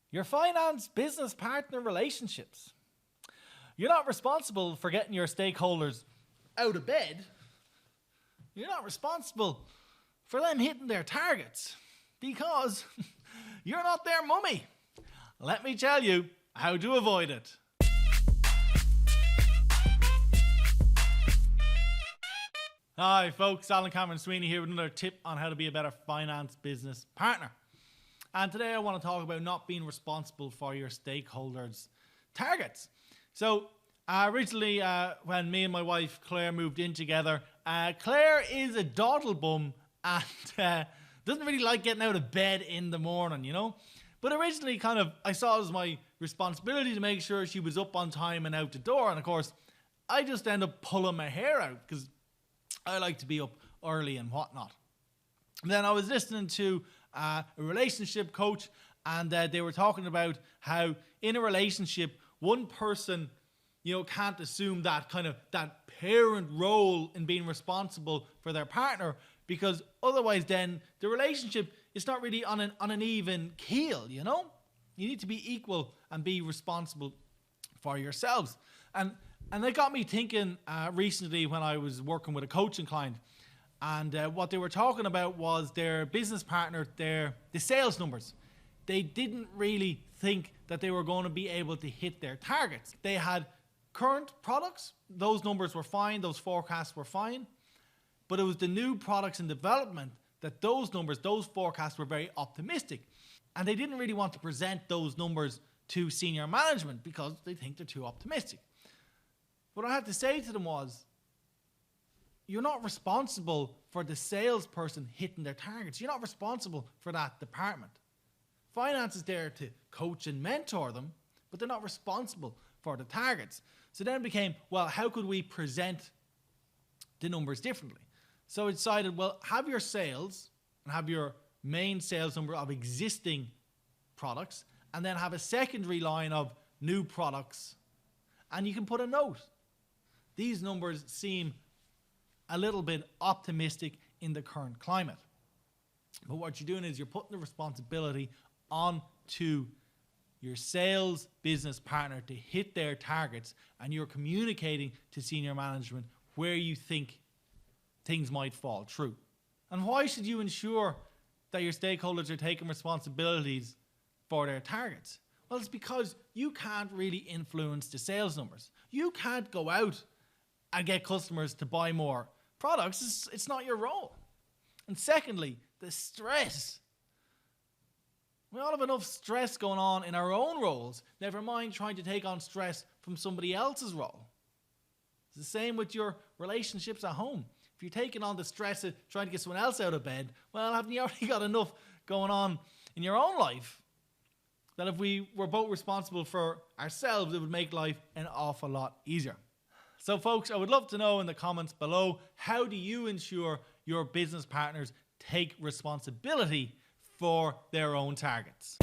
Your finance business partner relationships. You're not responsible for getting your stakeholders out of bed. You're not responsible for them hitting their targets because you're not their mummy. Let me tell you how to avoid it. Hi folks, Cameron-Sweeney here with another tip on how to be a better finance business partner. And today I want to talk about not being responsible for your stakeholders' targets. So originally when me and my wife Claire moved in together, Claire is a dawdle bum and doesn't really like getting out of bed in the morning, you know. But originally I saw it as my responsibility to make sure she was up on time and out the door. And of course, I just end up pulling my hair out because I like to be up early and whatnot. And then I was listening to a relationship coach, and they were talking about how in a relationship, one person, can't assume that that parent role in being responsible for their partner, because otherwise then the relationship is not really on an even keel, you know? You need to be equal and be responsible for yourselves. And it got me thinking recently when I was working with a coaching client, and what they were talking about was their business partner, the sales numbers. They didn't really think that they were going to be able to hit their targets. They had current products, those numbers were fine, those forecasts were fine, but it was the new products in development that those numbers, those forecasts were very optimistic. And they didn't really want to present those numbers to senior management because they think they're too optimistic. What I had to say to them was, you're not responsible for the salesperson hitting their targets. You're not responsible for that department. Finance is there to coach and mentor them, but they're not responsible for the targets. So then it became, well, how could we present the numbers differently? So I decided, well, have your sales and have your main sales number of existing products, and then have a secondary line of new products, and you can put a note. These numbers seem a little bit optimistic in the current climate. But what you're doing is you're putting the responsibility onto your sales business partner to hit their targets, and you're communicating to senior management where you think things might fall through. And why should you ensure that your stakeholders are taking responsibilities for their targets? Well, it's because you can't really influence the sales numbers. You can't go out and get customers to buy more products. It's not your role. And secondly, the stress. We all have enough stress going on in our own roles, never mind trying to take on stress from somebody else's role. It's the same with your relationships at home. If you're taking on the stress of trying to get someone else out of bed, well, haven't you already got enough going on in your own life that if we were both responsible for ourselves, it would make life an awful lot easier. So folks, I would love to know in the comments below, how do you ensure your business partners take responsibility for their own targets?